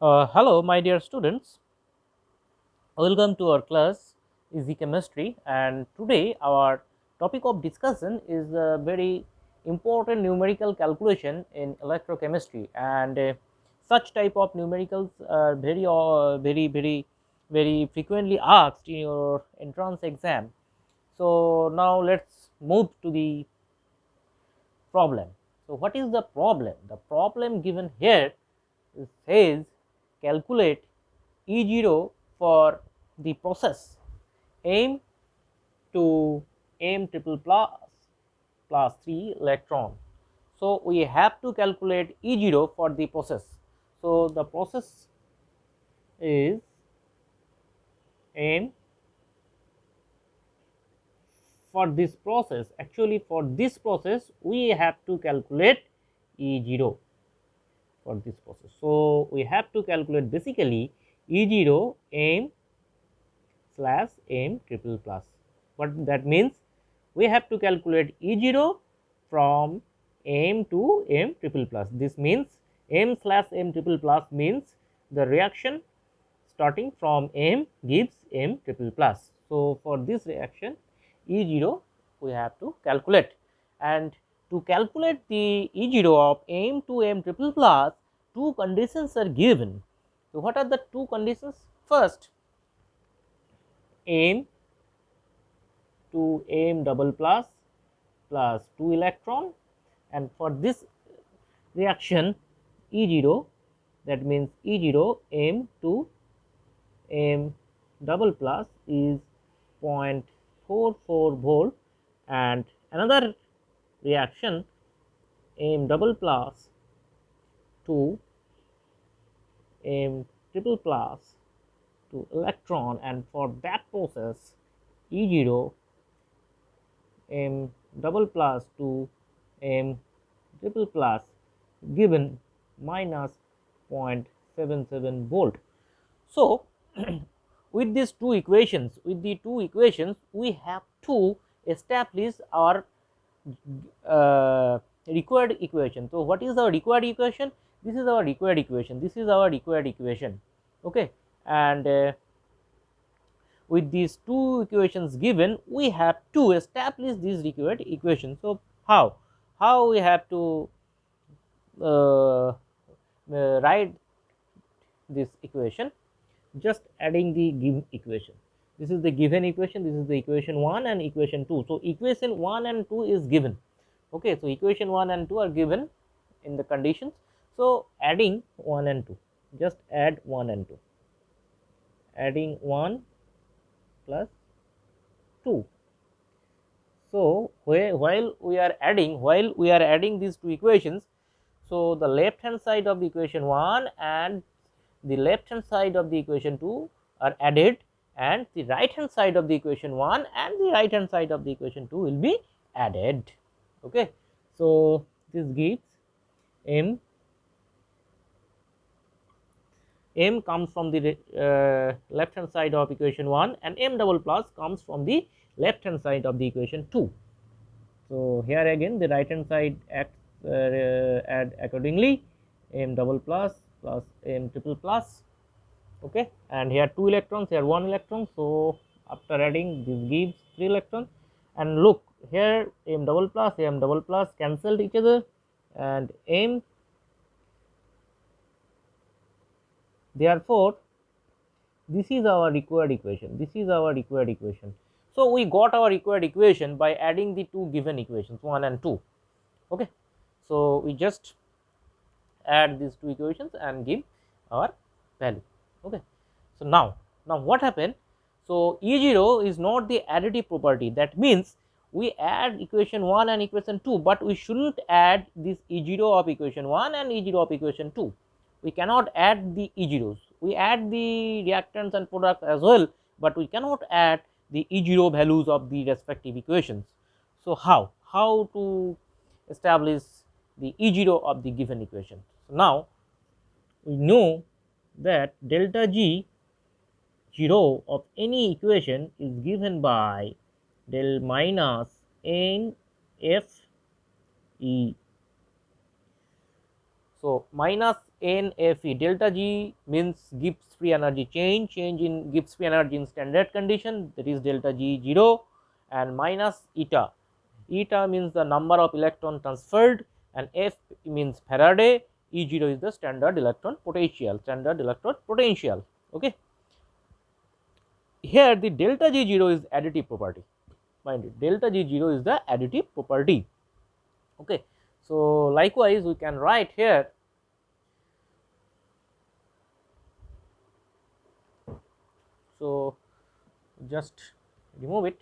Hello, my dear students. Welcome to our class Easy Chemistry, and today our topic of discussion is a very important numerical calculation in electrochemistry, and such type of numericals are very frequently asked in your entrance exam. So now let's move to the problem. So what is the problem? The problem given here says calculate E0 for the process M to M triple plus 3 electron. So we have to calculate E0 for the process. So the process is M. For this process, actually for this process we have to calculate E0 for this process. So we have to calculate basically E0 M slash M triple plus. What that means, we have to calculate E0 from M to M triple plus. This means M slash M triple plus means the reaction starting from M gives M triple plus. So for this reaction E0 we have to calculate, and to calculate the E0 of M to M triple plus, two conditions are given. So what are the two conditions? First, M to M double plus 2 electron, and for this reaction E0, that means E0 M to M double plus is 0.44 volt, and another reaction M double plus to M triple plus to electron, and for that process E0 M double plus to M triple plus given minus 0.77 volt. So with these two equations, we have to establish our required equation. So what is our required equation? This is our required equation. This is our required equation. Okay, and with these two equations given, we have to establish this required equation. So how we have to write this equation? Just adding the given equation. This is the given equation, this is the equation 1 and equation 2. So equation 1 and 2 is given. Okay, so equation 1 and 2 are given in the conditions. So adding 1 and 2, just add 1 and 2, adding 1 plus 2. So while we are adding these two equations, so the left hand side of the equation 1 and the left hand side of the equation 2 are added, and the right hand side of the equation 1 and the right hand side of the equation 2 will be added. Okay, so this gives M comes from the left hand side of equation 1, and M double plus comes from the left hand side of the equation 2. So here again the right hand side acts add accordingly, M double plus M triple plus. Okay, and here 2 electrons, here 1 electron. So after adding, this gives 3 electrons, and look here M double plus cancelled each other, and M, therefore this is our required equation. So we got our required equation by adding the two given equations 1 and 2. Okay, so we just add these two equations and give our value. Okay, so now what happened? So E0 is not the additive property. That means we add equation 1 and equation 2, but we shouldn't add this E0 of equation 1 and E0 of equation 2. We cannot add the E0s. We add the reactants and products as well, but we cannot add the E0 values of the respective equations. So how to establish the E0 of the given equation? So now we know that delta G 0 of any equation is given by del minus n f e. So minus NFE. Delta G means Gibbs free energy change in Gibbs free energy in standard condition, that is delta G 0, and minus eta. Eta means the number of electron transferred, and F means Faraday. E0 is the standard electron potential, standard electrode potential. Okay. Here the delta G0 is additive property. Mind it, delta G0 is the additive property. Okay. So likewise we can write here, so just remove it.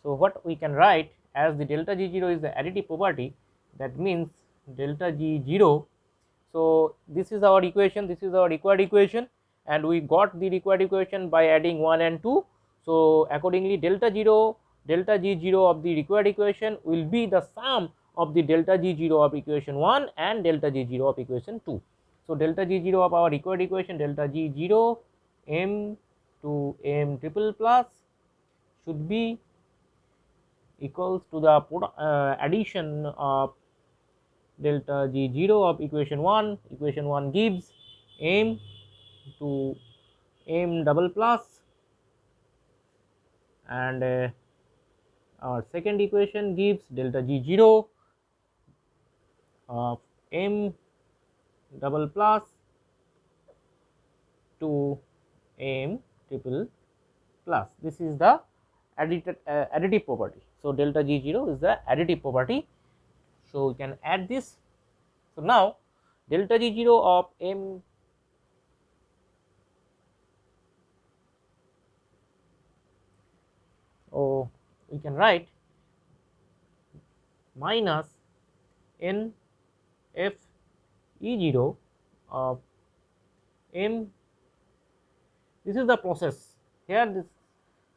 So what we can write, as the delta G0 is the additive property, that means delta G0. So this is our equation, this is our required equation, and we got the required equation by adding 1 and 2. So accordingly delta G0 of the required equation will be the sum of the delta G0 of equation 1 and delta G0 of equation 2. So delta G0 of our required equation, delta G0 m to m triple plus, should be equals to the addition of delta G0 of equation 1 gives m to m double plus, and our second equation gives delta G0 of m double plus to m triple plus. This is the additive property. So delta G0 is the additive property. So we can add this. So now delta G0 of m we can write minus n f E0 of m. This is the process. Here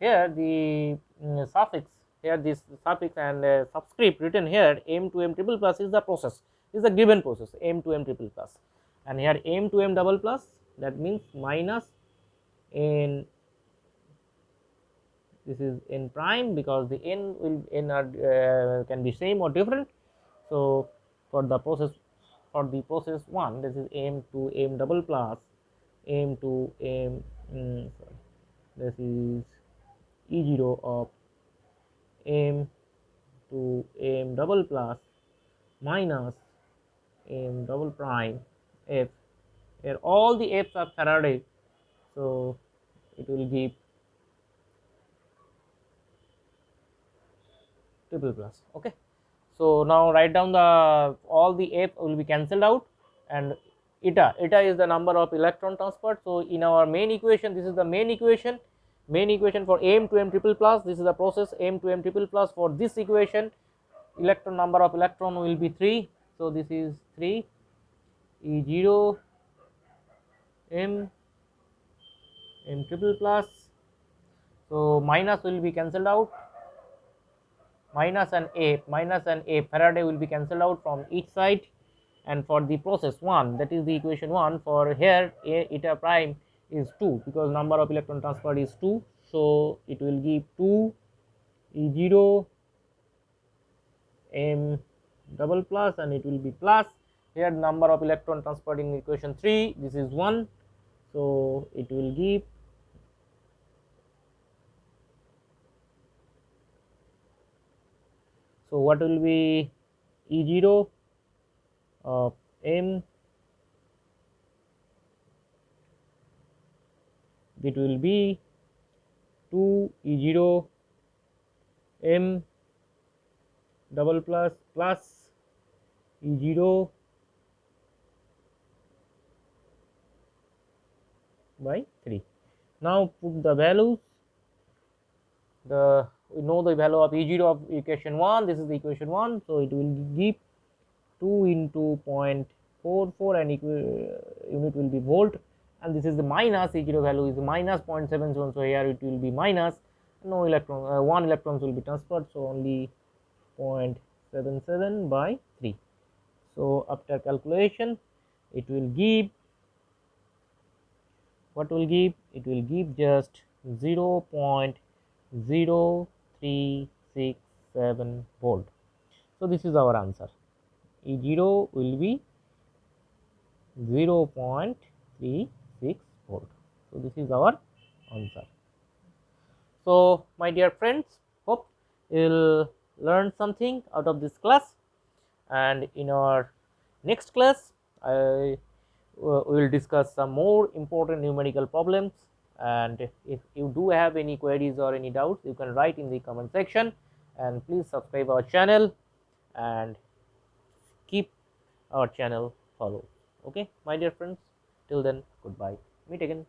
the suffix, here this suffix and subscript written here, m to m triple plus, is the process, is the given process, m to m triple plus, and here m to m double plus, that means minus n, this is n prime, because the n will are can be same or different. So for the process 1, this is m to m double plus, m to m sorry, this is E0 of m to m double plus minus m double prime f. Here all the f's are Faraday, so it will give triple plus. Okay. So now write down the all the f will be cancelled out, and eta is the number of electron transferred. So in our main equation, this is the main equation for m to m triple plus. This is the process m to m triple plus. For this equation, electron number of electron will be 3. So this is 3 E0 m triple plus. So minus will be cancelled out, minus and a Faraday will be cancelled out from each side. And for the process 1, that is the equation 1, for here eta prime is 2, because number of electron transferred is 2. So it will give 2 E0 m double plus, and it will be plus. Here number of electron transferred in equation 3, this is 1, so it will give so what will be E0 of m, it will be 2 E0 m double plus plus E0 by 3. Now put the values. We know the value of E0 of equation 1. This is the equation 1, so it will give 2 into 0.44, and unit will be volt, and this is the minus. E0 value is minus 0.77, so here it will be minus. No electron, 1 electrons will be transferred, so only 0.77 by 3. So after calculation, it will give, what will give? It will give just 0.0367 volt. So this is our answer. E0 will be 0.36 volt. So, this is our answer. So, my dear friends, hope you will learn something out of this class, and in our next class I we will discuss some more important numerical problems, and if you do have any queries or any doubts, you can write in the comment section, and please subscribe our channel and keep our channel follow. Okay, my dear friends, till then, goodbye, meet again.